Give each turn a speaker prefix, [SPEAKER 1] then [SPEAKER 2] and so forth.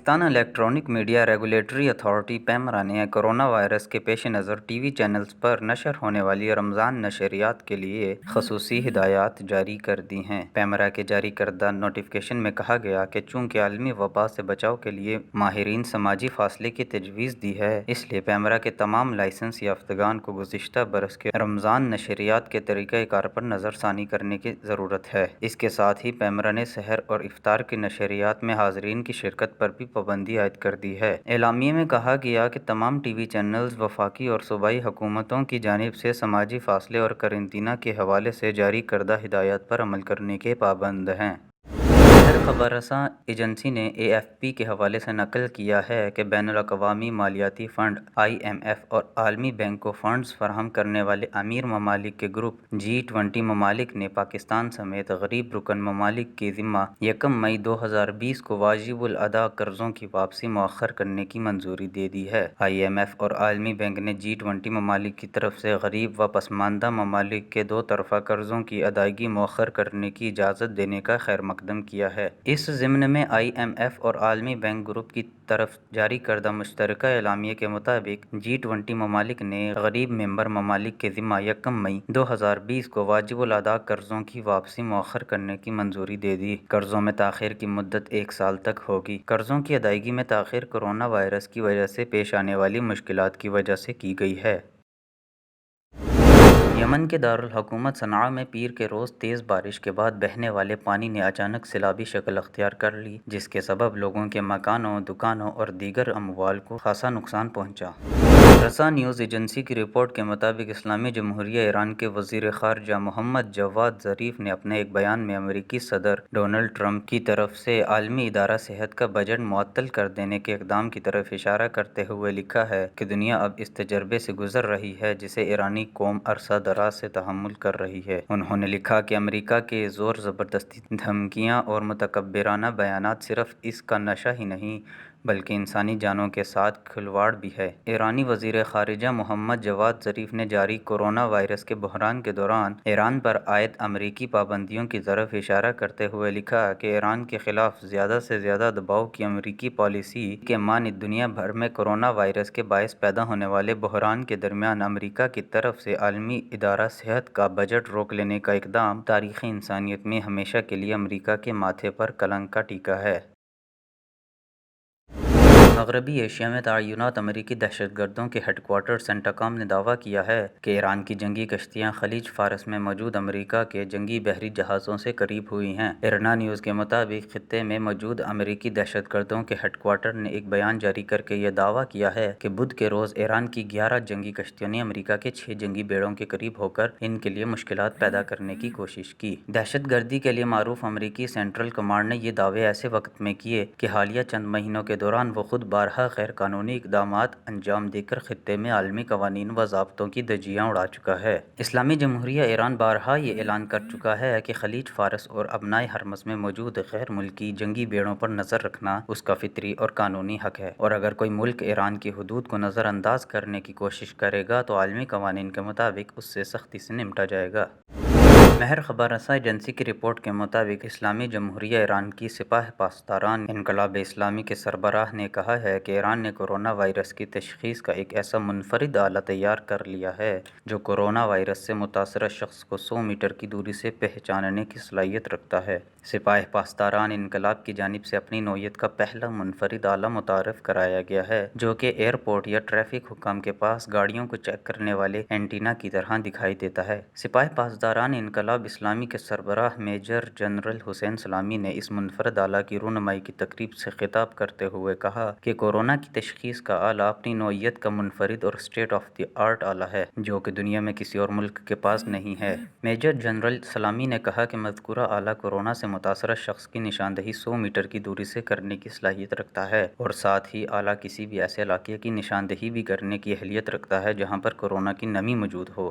[SPEAKER 1] Pakistan electronic media regulatory authority PEMRA نے corona virus کے پیش نظر ٹی وی چینلز پر نشر ہونے والی رمضان نشریات کے لیے خصوصی ہدایات جاری کر دی ہیں۔ پیمرا کے جاری کردہ نوٹیفکیشن میں کہا گیا کہ چونکہ عالمی وبا سے بچاؤ کے لیے ماہرین سماجی فاصلے کی تجویز دی ہے، اس لیے پیمرا کے تمام لائسنس یافتگان کو گزشتہ برس کے رمضان نشریات کے طریقہ کار پر نظر ثانی کرنے کی ضرورت ہے۔ اس کے ساتھ ہی پیمرا نے سحر اور افطار کی نشریات میں حاضرین کی شرکت پر بھی پابندی عائد کر دی ہے۔ اعلامیے میں کہا گیا کہ تمام ٹی وی چینلز وفاقی اور صوبائی حکومتوں کی جانب سے سماجی فاصلے اور قرنطینہ کے حوالے سے جاری کردہ ہدایات پر عمل کرنے کے پابند ہیں۔ خبر رساں ایجنسی نے اے ایف پی کے حوالے سے نقل کیا ہے کہ بین الاقوامی مالیاتی فنڈ IMF اور عالمی بینک کو فنڈز فراہم کرنے والے امیر ممالک کے گروپ G20 ممالک نے پاکستان سمیت غریب رکن ممالک کے ذمہ 1 مئی 2020 کو واجب الادا قرضوں کی واپسی مؤخر کرنے کی منظوری دے دی ہے۔ IMF اور عالمی بینک نے G20 ممالک کی طرف سے غریب و پسماندہ ممالک کے دو طرفہ قرضوں کی ادائیگی مؤخر کرنے کی اجازت دینے کا خیر مقدم کیا ہے۔ اس ضمن میں IMF اور عالمی بینک گروپ کی طرف جاری کردہ مشترکہ اعلامیے کے مطابق G20 ممالک نے غریب ممبر ممالک کے ذمہ 1 مئی 2020 کو واجب الادا قرضوں کی واپسی مؤخر کرنے کی منظوری دے دی۔ قرضوں میں تاخیر کی مدت 1 سال تک ہوگی۔ قرضوں کی ادائیگی میں تاخیر کورونا وائرس کی وجہ سے پیش آنے والی مشکلات کی وجہ سے کی گئی ہے۔ یمن کے دارالحکومت صنعاء میں پیر کے روز تیز بارش کے بعد بہنے والے پانی نے اچانک سیلابی شکل اختیار کر لی، جس کے سبب لوگوں کے مکانوں، دکانوں اور دیگر اموال کو خاصا نقصان پہنچا۔ رسا نیوز ایجنسی کی رپورٹ کے مطابق اسلامی جمہوریہ ایران کے وزیر خارجہ محمد جواد ظریف نے اپنے ایک بیان میں امریکی صدر ڈونلڈ ٹرمپ کی طرف سے عالمی ادارہ صحت کا بجٹ معطل کر دینے کے اقدام کی طرف اشارہ کرتے ہوئے لکھا ہے کہ دنیا اب اس تجربے سے گزر رہی ہے جسے ایرانی قوم عرصہ دراز سے تحمل کر رہی ہے۔ انہوں نے لکھا کہ امریکہ کے زور زبردستی، دھمکیاں اور متکبرانہ بیانات صرف اس کا نشہ ہی نہیں بلکہ انسانی جانوں کے ساتھ کھلواڑ بھی ہے۔ ایرانی وزیر خارجہ محمد جواد ظریف نے جاری کورونا وائرس کے بحران کے دوران ایران پر عائد امریکی پابندیوں کی طرف اشارہ کرتے ہوئے لکھا کہ ایران کے خلاف زیادہ سے زیادہ دباؤ کی امریکی پالیسی کے مانند دنیا بھر میں کورونا وائرس کے باعث پیدا ہونے والے بحران کے درمیان امریکہ کی طرف سے عالمی ادارہ صحت کا بجٹ روک لینے کا اقدام تاریخ انسانیت میں ہمیشہ کے لیے امریکہ کے ماتھے پر کلنک کا ٹیکا ہے۔ مغربی ایشیا میں تعینات امریکی دہشت گردوں کے ہیڈ کوارٹر سینٹاکام نے دعویٰ کیا ہے کہ ایران کی جنگی کشتیاں خلیج فارس میں موجود امریکہ کے جنگی بحری جہازوں سے قریب ہوئی ہیں۔ IRNA نیوز کے مطابق خطے میں موجود امریکی دہشت گردوں کے ہیڈ کوارٹر نے ایک بیان جاری کر کے یہ دعویٰ کیا ہے کہ بدھ کے روز ایران کی 11 جنگی کشتیوں نے امریکہ کے 6 جنگی بیڑوں کے قریب ہو کر ان کے لیے مشکلات پیدا کرنے کی کوشش کی۔ دہشت گردی کے لیے معروف امریکی سینٹرل کمانڈ نے یہ دعوے ایسے وقت میں کیے کہ حالیہ چند مہینوں کے دوران وہ خود بارہا غیر قانونی اقدامات انجام دے کر خطے میں عالمی قوانین و ضابطوں کی دھجیاں اڑا چکا ہے۔ اسلامی جمہوریہ ایران بارہا یہ اعلان کر چکا ہے کہ خلیج فارس اور ابنائے حرمز میں موجود غیر ملکی جنگی بیڑوں پر نظر رکھنا اس کا فطری اور قانونی حق ہے، اور اگر کوئی ملک ایران کی حدود کو نظر انداز کرنے کی کوشش کرے گا تو عالمی قوانین کے مطابق اس سے سختی سے نمٹا جائے گا۔ مہر خبر رساں ایجنسی کی رپورٹ کے مطابق اسلامی جمہوریہ ایران کی سپاہ پاسداران انقلاب اسلامی کے سربراہ نے کہا ہے کہ ایران نے کورونا وائرس کی تشخیص کا ایک ایسا منفرد آلہ تیار کر لیا ہے جو کورونا وائرس سے متاثرہ شخص کو 100 میٹر کی دوری سے پہچاننے کی صلاحیت رکھتا ہے۔ سپاہ پاسداران انقلاب کی جانب سے اپنی نوعیت کا پہلا منفرد آلہ متعارف کرایا گیا ہے جو کہ ایئرپورٹ یا ٹریفک حکام کے پاس گاڑیوں کو چیک کرنے والے اینٹینا کی طرح دکھائی دیتا ہے۔ سپاہ پاسداران انقلاب اسلامی کے سربراہ میجر جنرل حسین سلامی نے اس منفرد آلہ کی رونمائی کی تقریب سے خطاب کرتے ہوئے کہا کہ کورونا کی تشخیص کا آلہ اپنی نوعیت کا منفرد اور اسٹیٹ آف دی آرٹ آلہ ہے جو کہ دنیا میں کسی اور ملک کے پاس نہیں ہے۔ میجر جنرل سلامی نے کہا کہ مذکورہ آلہ کورونا سے متاثرہ شخص کی نشاندہی 100 میٹر کی دوری سے کرنے کی صلاحیت رکھتا ہے، اور ساتھ ہی آلہ کسی بھی ایسے علاقے کی نشاندہی بھی کرنے کی اہلیت رکھتا ہے جہاں پر کورونا کی نمی موجود ہو۔